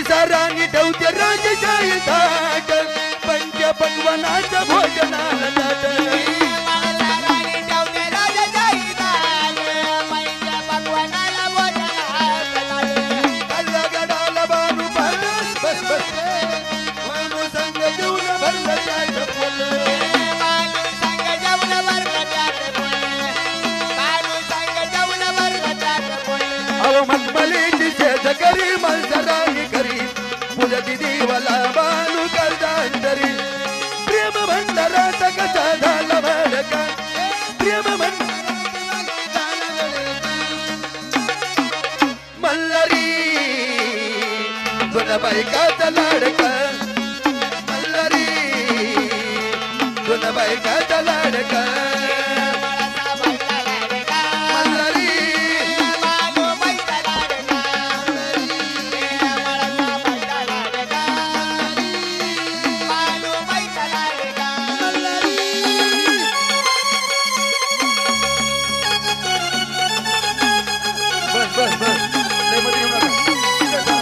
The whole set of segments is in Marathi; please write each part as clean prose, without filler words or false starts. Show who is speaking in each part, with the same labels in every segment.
Speaker 1: सरांनी ठेवते राजशाही थाट पंच पक्वानाचं भोजनाला ताट गडाला बानू बस बस बस बानू संग जीवन भरलं त्याचं पोट अहो मखमलीची शेतकरी माणसरानी करी फुल दिदीवाला बानू कर्जांतरी प्रेम भंडाराचा कसा झाला भडका प्रेम मल्हारी गुण बायकाचा लाडका मल्हारी गुण बायकाचा लाडका बस बस लय मध्ये येऊ नका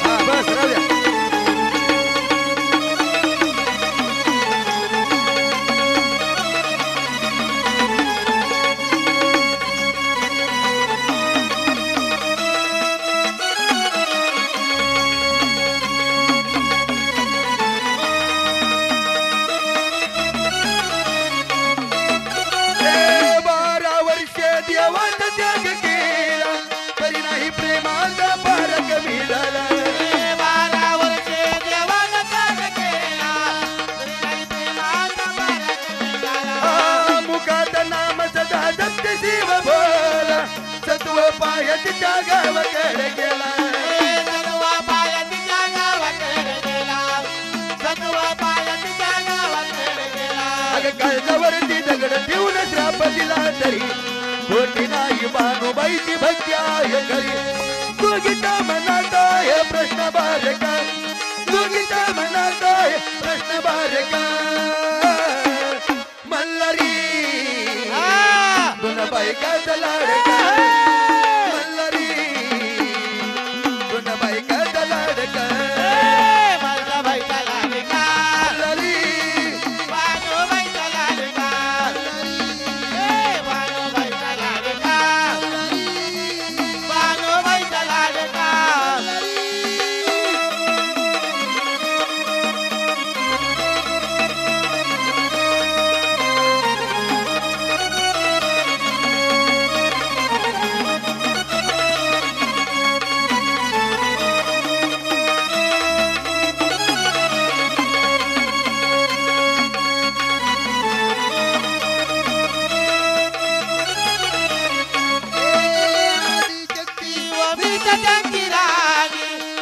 Speaker 1: हा बस राहू द्या देवात त्याग केला तरी नाही प्रेमाचा पारख मिळाला
Speaker 2: 12 वर्षे देवात त्याग केला तरी नाही प्रेमाचा पारख मिळाला
Speaker 1: मुखात नाम सदा जपते शिव बोला सत्व पायात त्यागावकडे गेला
Speaker 2: सत्व पायात त्यागावकडे गेला सत्व पायात त्यागावकडे गेला
Speaker 1: अग काळजावरती दगड ठेवून श्राप दिला तरी खोटी नाही बानूबाईची भक्ती आहे खरी दोघीच्या मनात आहे प्रश्न बारका दोघीच्या मनात आहे प्रश्न बारका मल्हारी गुण बायकाचा लाडका मल्हारी गुण बायकाचा लाडका
Speaker 2: माझा बायका लाडका
Speaker 1: मल्हारी
Speaker 2: बानू बायका लाडका बानू बायका लाडका बानू बायका लाडका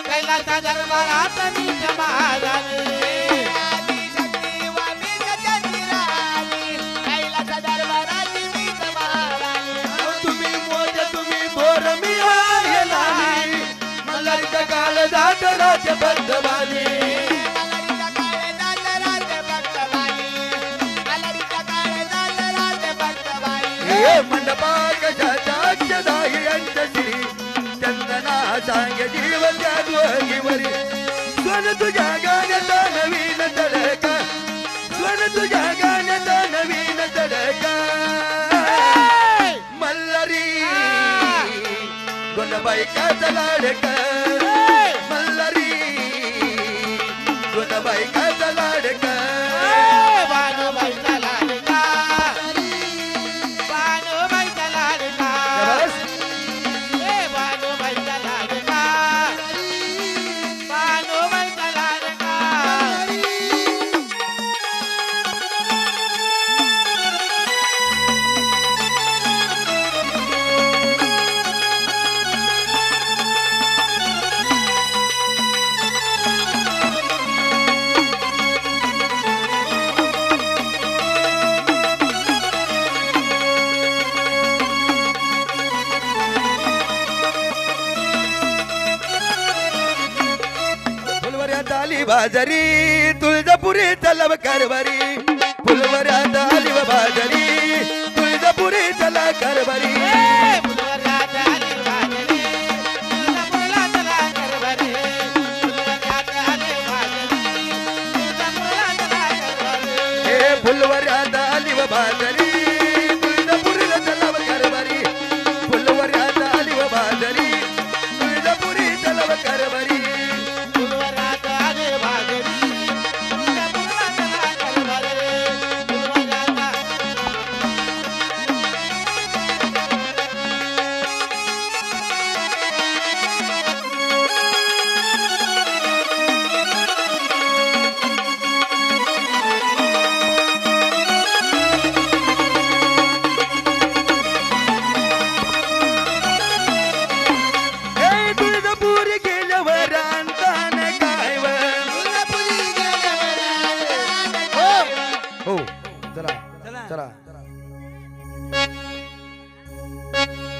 Speaker 2: कैलासा दरबारात नीच महाराणी आदिशक्ती वाणीच्या चिराणी कैलासा दरबारात नीच महाराणी
Speaker 1: तुम्ही मोठ तुम्ही भोर मी आहे लाली मल्हारीचा काळ जात राज बंधवानी मंडपा कशाच्या अक्षदाई अंतश्री चंदना सांग जीवन जादवरीवरी स्वन तुझ्या गाण्याचा नवीन तडका स्वन तुझ्या गाण्याचा नवीन तडका मल्हारी गुण बायकाचा लाडका मल्हारी गुण बायकाचा लाडका
Speaker 2: बानू बायका लाडका बानू बायका लाडका बानू बायका लाडका बानू बायका लाडका
Speaker 1: आली बाजारी तुळजापुरी चलव कारभारी फुलवऱ्यात आली बाजारी तुळजापुरी चला कारभारी
Speaker 2: फुलवऱ्यात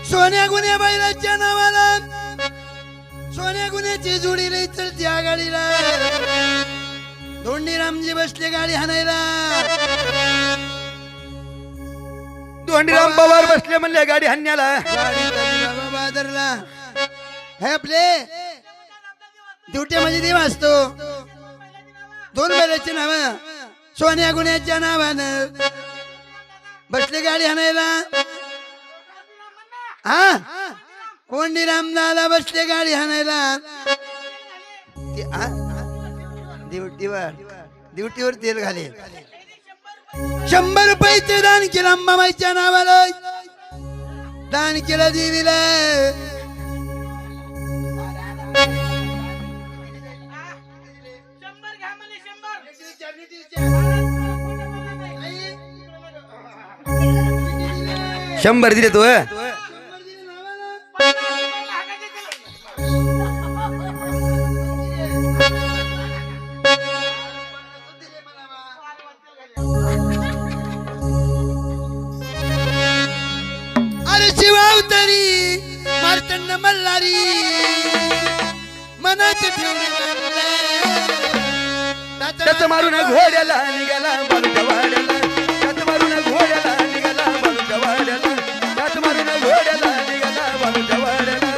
Speaker 3: सोन्या गुन्ह्या बैलाच्या नावाला सोन्या गुन्ह्याची जोडी लई चलती आघाडीला धोंडी रामजी बसले गाडी हाणायला
Speaker 1: धोंडीराम पवार बसले म्हणले गाडी हाण्याला
Speaker 3: गाडी चालली बाबा बादरला हे आपले ड्युटी देव असतो दोन बैलाची नाव सोन्या गुन्ह्याच्या नावानं बसले गाडी हाणायला हा कोंडी रामदादा बसले गाडी हाणायला ड्युटीवर तेल घालेल 100 रुपयाचे दान केलं अंबाबाईच्या नावाला दान केलं देवीला
Speaker 1: शंभर दिले तो
Speaker 3: अरे शिवावतारी मार्तंड मल्हारी मनात ठेवली
Speaker 1: त्याच मारून घोड्याला निघाला बालूच्या वाड्याला त्याच मारून घोड्याला निघाला बालूच्या वाड्याला त्याच मारून घोड्याला निघाला बालूच्या वाड्याला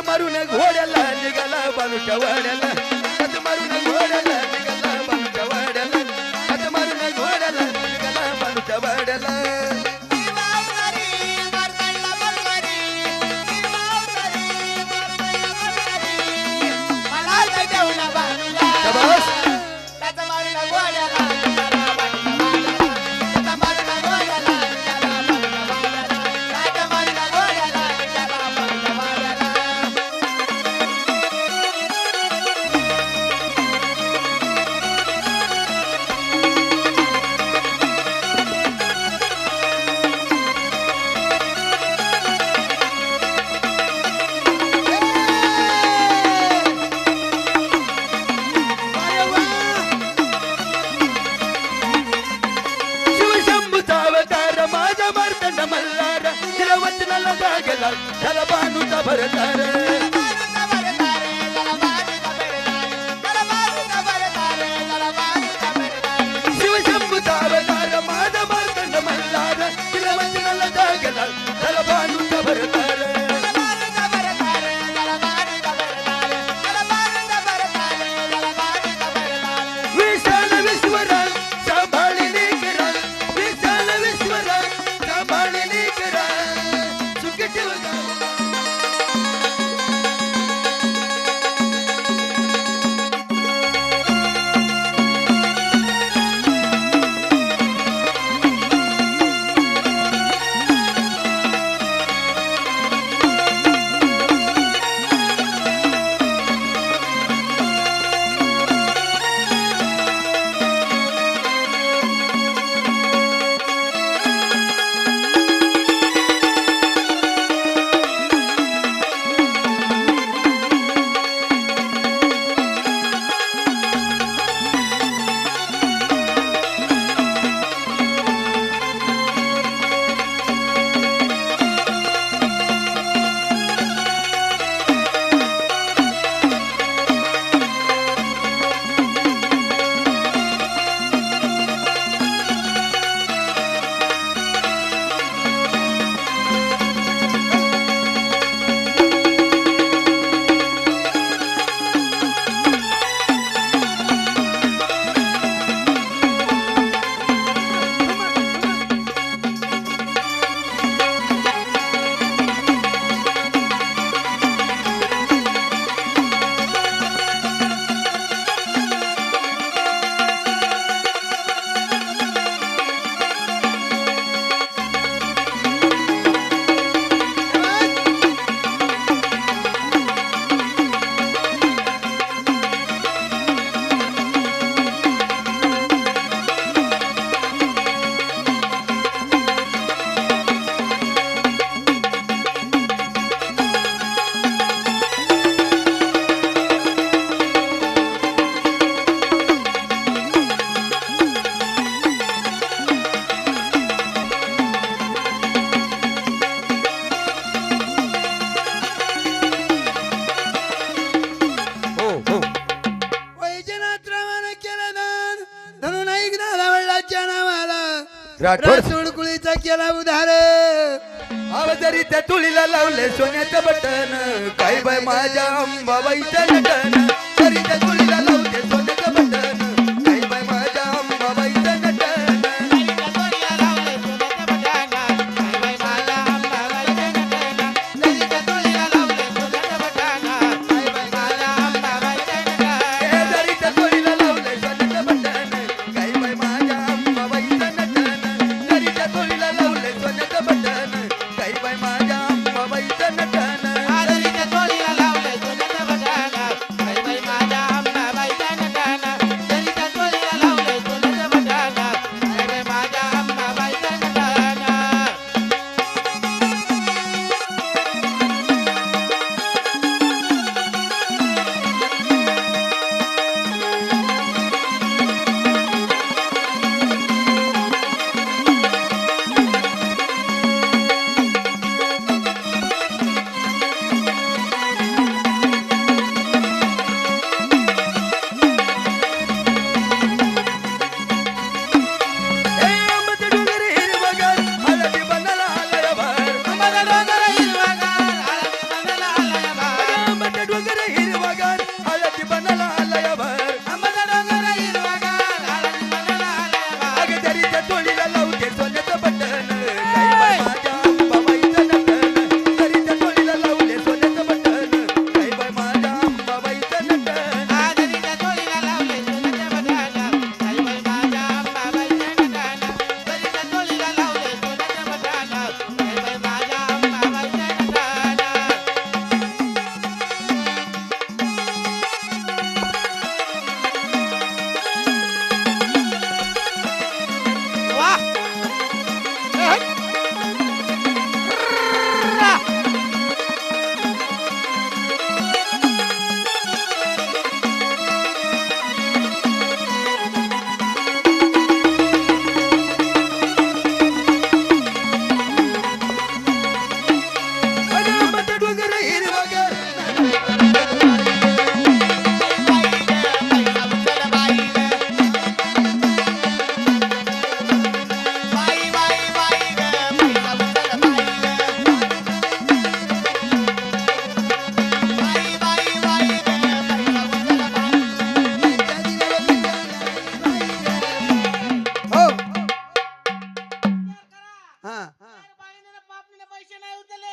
Speaker 1: मारून घोड्याला निघाला बालूच्या वाड्याला हात मारून घोड्याला निघाला बालूच्या वाड्याला हात मारून घोड्याला निघाला बालूच्या वाड्याला त्याला बानूचा भरतार शिवशंभूचा अवतार माझा मार्तंड मल्हार तिला वचनाला जागला त्याला बानूचा भरतार विशाल विश्वरा सांभाळली करा विशाल विश्वरा सांभाळली करा सुखी ठेव राठोड
Speaker 3: सुडकुळीचा केला उधार
Speaker 1: जरी त्या तुळीला लावले सोन्याचं बटन काय बाय माझ्या अंबाबाईचं नटन जरी त्या तुळीला लावले सोन्याचं बटन काय बाय माझ्या अंबाबाईचं नटन जरी त्या तुळीला लावले सोन्याचं बटन काय बाय माझ्या अंबाबाईचं नटन जरी त्या तुळीला लावले सोन्याचं बटन काय बाय माझ्या अंबाबाईचं नटन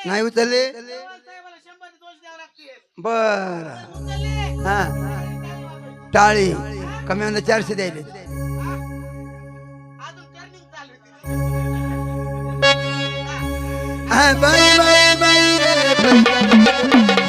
Speaker 3: नाही उचलले बर हा टाळी कमी म्हणजे 400 द्यायले हा बाई बाई बाई रे बाई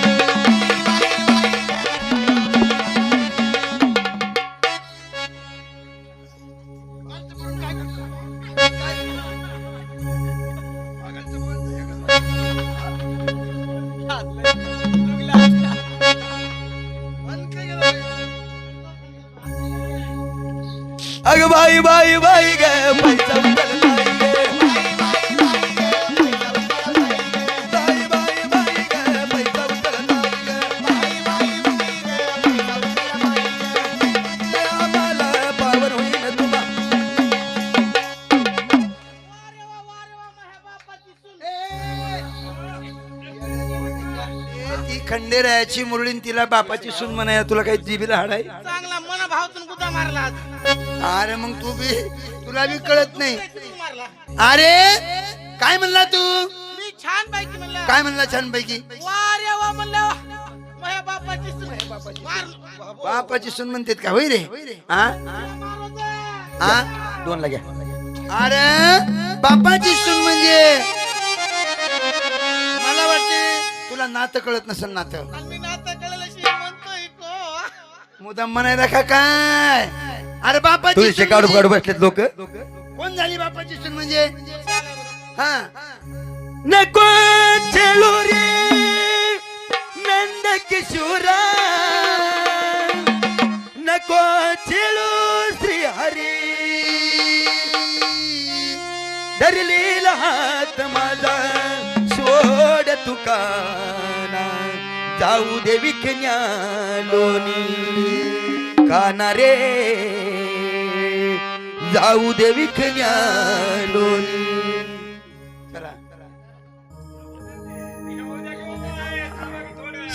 Speaker 1: अग बाई बाई बाई ग पैसा उचल बाई ग बाई बाई बाई ग पैसा उचल बाई ग आम्हाला पावर होईन तुला
Speaker 3: ती खंडेरायाची मुरळीन तिला बापाची सून म्हणाय तुला काही जिबीला हाड आहे
Speaker 2: चांगला मन भावतून गुद्दा मारला
Speaker 3: अरे मग तू बी तुला बी कळत नाही
Speaker 2: मारला
Speaker 3: अरे काय म्हणला तू
Speaker 2: मी छान पैकी म्हणलं
Speaker 3: काय म्हणला छान पैकी
Speaker 2: वा रे वा म्हणलं माझ्या बापाची सून. मार
Speaker 3: बापाची सून म्हणतात का होय रे हा
Speaker 2: मारू दे.
Speaker 3: हा
Speaker 1: 2 ला घ्या
Speaker 3: अरे बापाची सून म्हणजे मला वाटते तुला नातं कळत नसेल नातं
Speaker 2: आणि मी नातं कळलं म्हणतोय को
Speaker 3: मुदाम म्हणायला का काय अरे बापाची
Speaker 1: तुळशी
Speaker 3: सून
Speaker 1: काढू
Speaker 3: म्हणजे-
Speaker 1: काढू बसलेत लोक
Speaker 3: कोण झाली बापाची सून म्हणजे हा
Speaker 1: नको चलो रे नंद किशोरा नको चलो श्री हरी धरलेला हात माझा सोड तुकाना जाऊ दे विकन्या लोणी काना रे जाऊ दे विखण्या लोणी.
Speaker 3: चला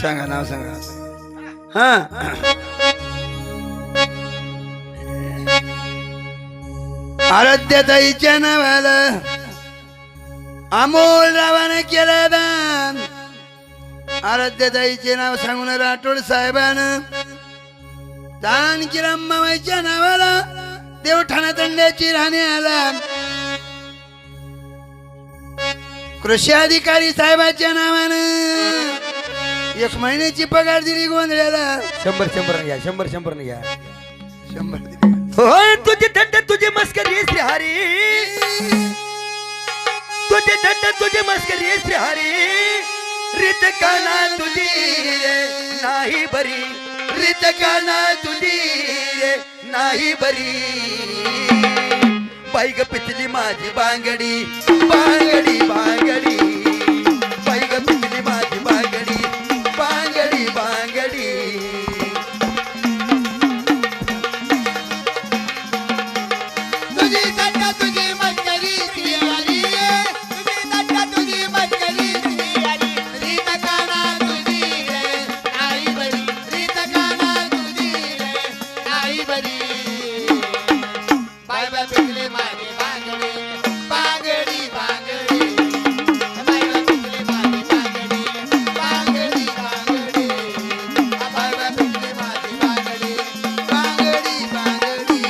Speaker 3: सांगा नाव सांगा. हा आराध्याताईच्या नावाला अमोल रावाने केलं दान. आराध्याताईचे नाव सांगून राठोड साहेबानं जानकी रम्माबाईच्या नावाला देवठाणा तंड्याची राहणे आला. कृषी अधिकारी साहेबाच्या नावानं 1 महिन्याची पगार दिली गोंधळ्याला.
Speaker 1: 100 घ्या 100 घ्या.
Speaker 3: 100 दिली.
Speaker 1: होय तुझी थट्ट तुझी मस्करी श्रीहरी, तुझी थट्ट तुझी मस्करी श्रीहरी. रीत काना तुझी रे नाही बरी, रीत काना तुझी रे नाही बरी. बाई ग पिचली माझी बांगडी बांगडी बांगडी, बाई ग पिचली माझी बांगडी बांगडी बांगडी.
Speaker 2: तुझी तट्टा तुझी मस्करी श्रीहरी, तुझी तट्टा तुझी मस्करी श्रीहरी. रीत काना तुझी रे नाही बरी, रीत काना तुझी रे नाही बरी. बाय बाय पिकले माझे बांगडे बांगडी बांगडी, बाय बाय पिकले माझे बांगडे बांगडी बांगडी, बाय बाय पिकले माझे बांगडे बांगडी बांगडी.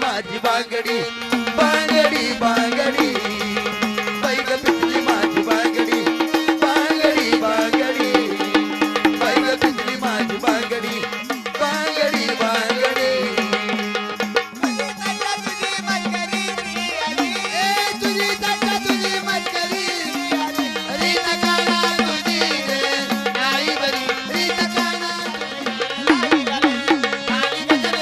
Speaker 1: माझी बांगडी बांगडी बांगडी बाई ग पिचली माझी बांगडी बांगडी बांगडी बाई ग पिचली माझी बांगडी बांगडी बांगडी
Speaker 2: तुझी तट्टा तुझी मस्करी रीत काना तुझी रे नाही बरी रीत काना तुझी नाही बरी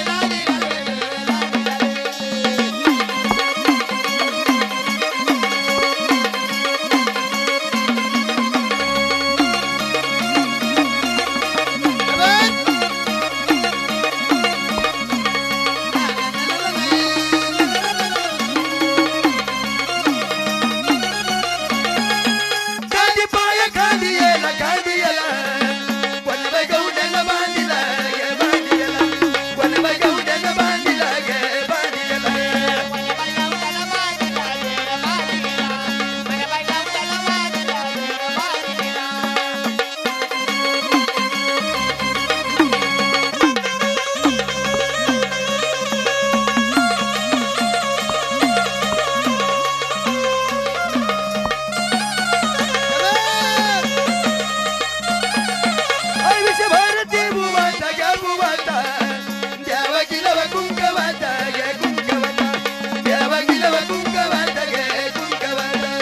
Speaker 2: लाली
Speaker 1: खांदी पाय खांदी येला कोण बाई गवड्यानं बांधिला गे बांधिला कोण बाई गवड्यानं बांधिला गे बांधिला भारती बुवाता गे बुवाता देवा गिलव कुंकवाता गे कुंकवाता देवा गिलव कुंकवाता गे कुंकवाता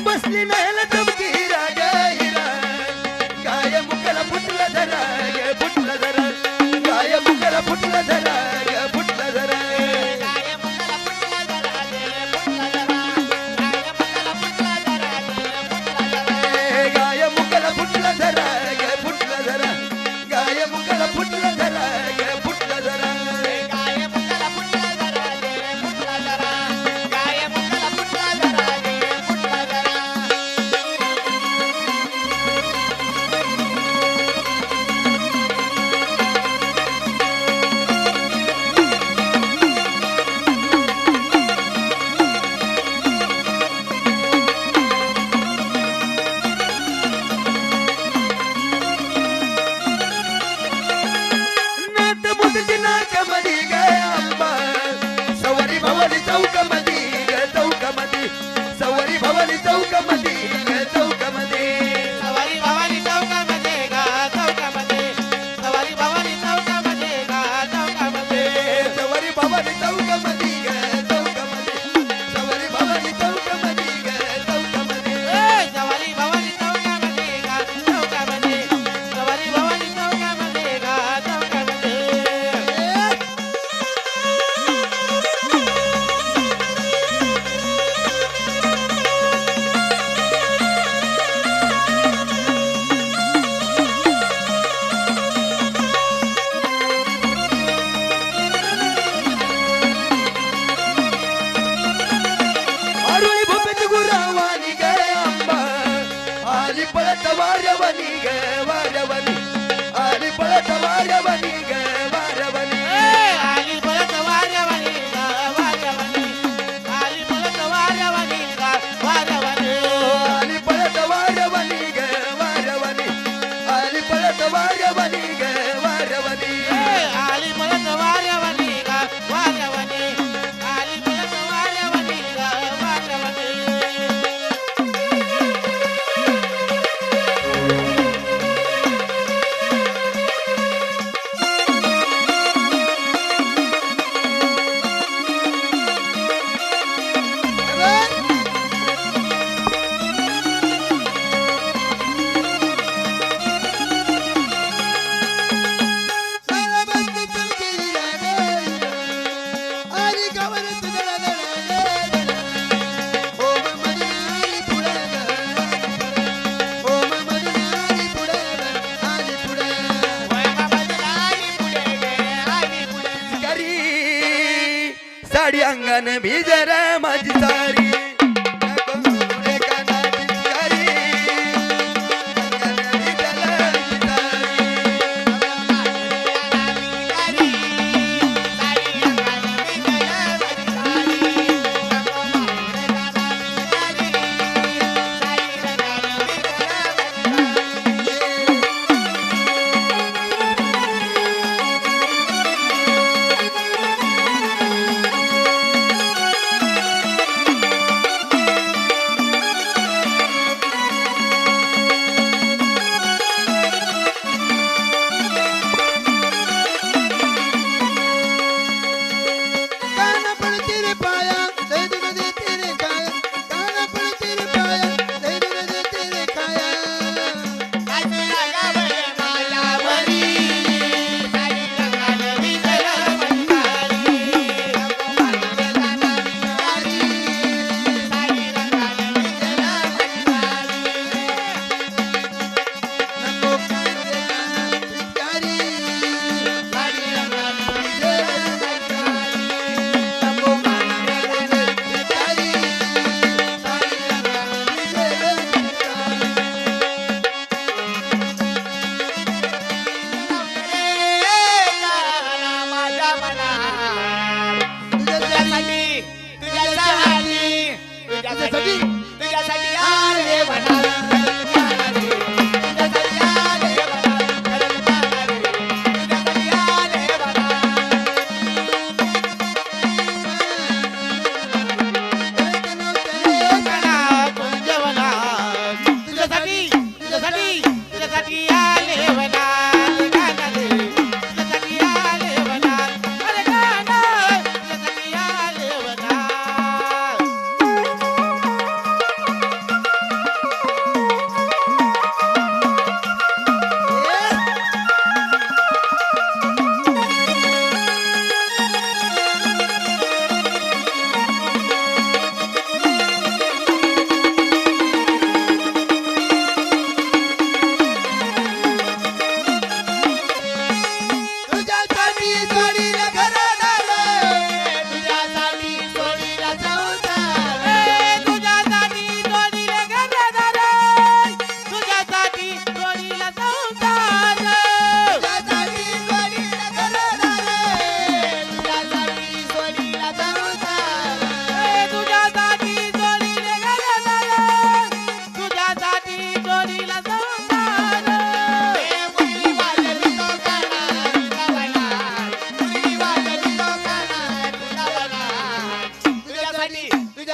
Speaker 1: बसली नाला तबकी राजा हिरा गाय मुकला फुटला धरा गे फुटला धरा गाय मुकला फुटला धरा गे फुटला धरा गाय मुकला फुटला धरा गे फुटला धरा गाय मुकला फुटला धरा गे फुटला धरा नात मुदती नाकामधी गे आंबा सवारी भवानी चौकामधी गे चौकामधी सवारी भवानी चौकामधी गे चौकामधी
Speaker 2: सवारी भवानी चौकामध्ये गा चौकामध्ये सवारी भवानी चौकामध्ये गा चौकामध्ये
Speaker 1: सवारी भवानी चौकामधी गे चौकामधी सवारी भवानी चौकामधी गे चौकामधी
Speaker 2: सवारी भवानी चौकामध्ये गा चौकामध्ये सवारी भवानी चौकामध्ये गा चौकामध्ये
Speaker 1: आरुळी भोपेची गुरावानी गे आंबा आली पळत वारवणी गे वारवणी आली पळत वारवणी गे वारवणी
Speaker 2: आली पळत वाऱ्यावानी गा वाऱ्यावानी आली पळत वाऱ्यावानी गा वाऱ्यावानी
Speaker 1: आली पळत वारवणी गे वारवणी आली पळत वारवणी गे वारवणी
Speaker 2: आली पळत वाऱ्यावानी गा वाऱ्यावानी आली पळत वाऱ्यावानी गा वाऱ्यावानी
Speaker 1: साडी अंगण भिजर माझी साडी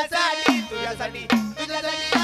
Speaker 2: तुझ्यासाठी तुझ्यासाठी तुझ्यासाठी